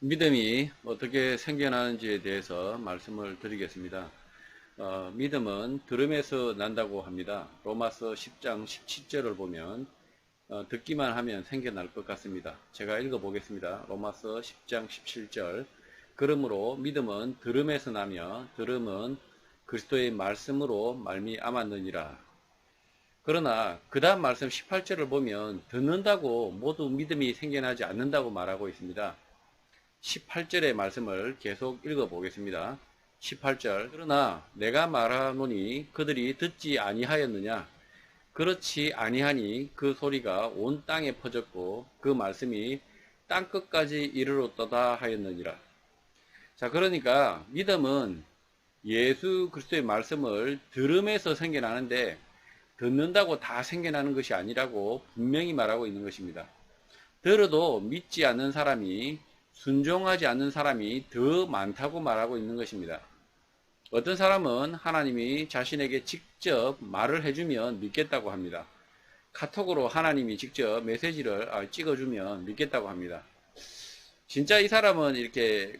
믿음이 어떻게 생겨나는지에 대해서 말씀을 드리겠습니다. 믿음은 들음에서 난다고 합니다. 로마서 10장 17절을 보면 듣기만 하면 생겨날 것 같습니다. 제가 읽어보겠습니다. 로마서 10장 17절. 그러므로 믿음은 들음에서 나며 들음은 그리스도의 말씀으로 말미암았느니라. 그러나 그 다음 말씀 18절을 보면 듣는다고 모두 믿음이 생겨나지 않는다고 말하고 있습니다. 18절의 말씀을 계속 읽어보겠습니다. 18절. 그러나 내가 말하노니 그들이 듣지 아니하였느냐? 그렇지 아니하니 그 소리가 온 땅에 퍼졌고 그 말씀이 땅끝까지 이르렀도다 하였느니라. 자, 그러니까 믿음은 예수 그리스도의 말씀을 들음에서 생겨나는데 듣는다고 다 생겨나는 것이 아니라고 분명히 말하고 있는 것입니다. 들어도 믿지 않는 사람이, 순종하지 않는 사람이 더 많다고 말하고 있는 것입니다. 어떤 사람은 하나님이 자신에게 직접 말을 해주면 믿겠다고 합니다. 카톡으로 하나님이 직접 메시지를 찍어주면 믿겠다고 합니다. 진짜 이 사람은 이렇게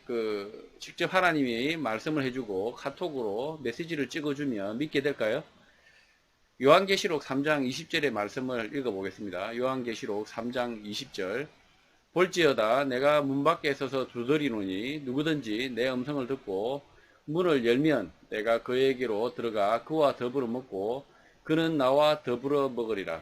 직접 하나님이 말씀을 해주고 카톡으로 메시지를 찍어주면 믿게 될까요? 요한계시록 3장 20절의 말씀을 읽어보겠습니다. 요한계시록 3장 20절. 볼지어다 내가 문 밖에 서서 두드리노니 누구든지 내 음성을 듣고 문을 열면 내가 그에게로 들어가 그와 더불어 먹고 그는 나와 더불어 먹으리라.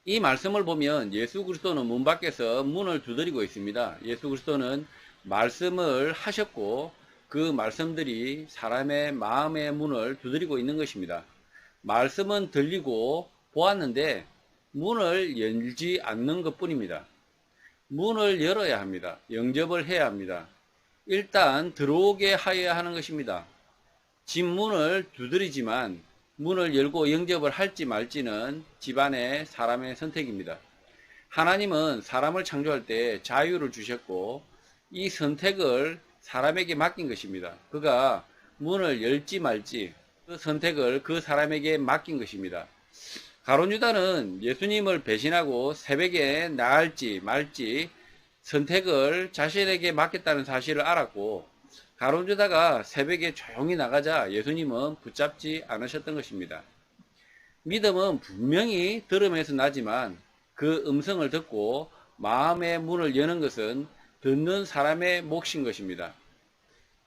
이 말씀을 보면 예수 그리스도는 문 밖에서 문을 두드리고 있습니다. 예수 그리스도는 말씀을 하셨고 그 말씀들이 사람의 마음의 문을 두드리고 있는 것입니다. 말씀은 들리고 보았는데 문을 열지 않는 것뿐입니다. 문을 열어야 합니다. 영접을 해야 합니다. 일단 들어오게 하여야 하는 것입니다. 집 문을 두드리지만 문을 열고 영접을 할지 말지는 집안의 사람의 선택입니다. 하나님은 사람을 창조할 때 자유를 주셨고 이 선택을 사람에게 맡긴 것입니다. 그가 문을 열지 말지 그 선택을 그 사람에게 맡긴 것입니다. 가룟 유다는 예수님을 배신하고 새벽에 나갈지 말지 선택을 자신에게 맡겼다는 사실을 알았고 가룟 유다가 새벽에 조용히 나가자 예수님은 붙잡지 않으셨던 것입니다. 믿음은 분명히 들음에서 나지만 그 음성을 듣고 마음의 문을 여는 것은 듣는 사람의 몫인 것입니다.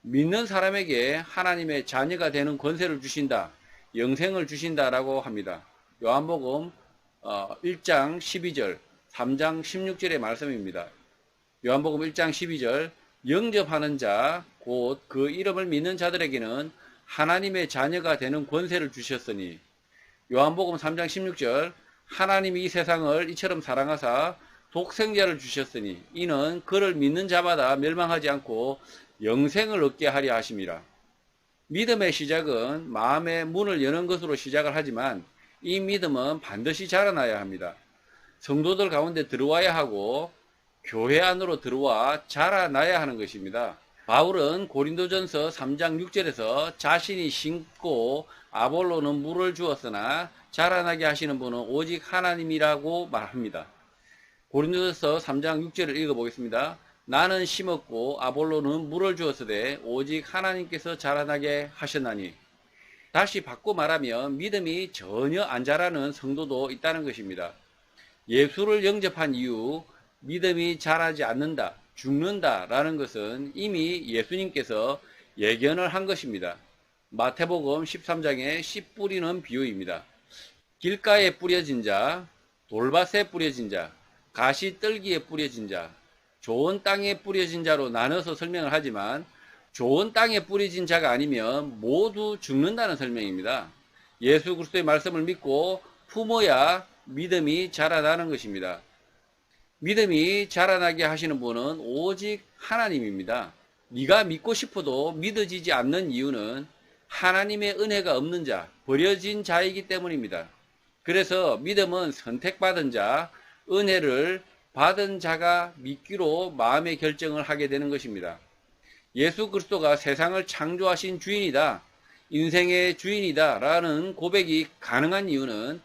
믿는 사람에게 하나님의 자녀가 되는 권세를 주신다, 영생을 주신다라고 합니다. 요한복음 1장 12절, 3장 16절의 말씀입니다. 요한복음 1장 12절, 영접하는 자, 곧 그 이름을 믿는 자들에게는 하나님의 자녀가 되는 권세를 주셨으니, 요한복음 3장 16절, 하나님이 이 세상을 이처럼 사랑하사 독생자를 주셨으니 이는 그를 믿는 자마다 멸망하지 않고 영생을 얻게 하려 하심이라. 믿음의 시작은 마음의 문을 여는 것으로 시작을 하지만 이 믿음은 반드시 자라나야 합니다. 성도들 가운데 들어와야 하고 교회 안으로 들어와 자라나야 하는 것입니다. 바울은 고린도전서 3장 6절에서 자신이 심고 아볼로는 물을 주었으나 자라나게 하시는 분은 오직 하나님이라고 말합니다. 고린도전서 3장 6절을 읽어보겠습니다. 나는 심었고 아볼로는 물을 주었으되 오직 하나님께서 자라나게 하셨나니. 다시 바꿔 말하면 믿음이 전혀 안 자라는 성도도 있다는 것입니다. 예수를 영접한 이후 믿음이 자라지 않는다, 죽는다라는 것은 이미 예수님께서 예견을 한 것입니다. 마태복음 13장의 씨 뿌리는 비유입니다. 길가에 뿌려진 자, 돌밭에 뿌려진 자, 가시떨기에 뿌려진 자, 좋은 땅에 뿌려진 자로 나눠서 설명을 하지만 좋은 땅에 뿌려진 자가 아니면 모두 죽는다는 설명입니다. 예수 그리스도의 말씀을 믿고 품어야 믿음이 자라나는 것입니다. 믿음이 자라나게 하시는 분은 오직 하나님입니다. 네가 믿고 싶어도 믿어지지 않는 이유는 하나님의 은혜가 없는 자, 버려진 자이기 때문입니다. 그래서 믿음은 선택받은 자, 은혜를 받은 자가 믿기로 마음의 결정을 하게 되는 것입니다. 예수 그리스도가 세상을 창조하신 주인이다, 인생의 주인이다 라는 고백이 가능한 이유는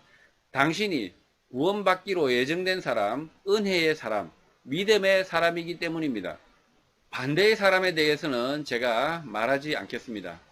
당신이 구원받기로 예정된 사람, 은혜의 사람, 믿음의 사람이기 때문입니다. 반대의 사람에 대해서는 제가 말하지 않겠습니다.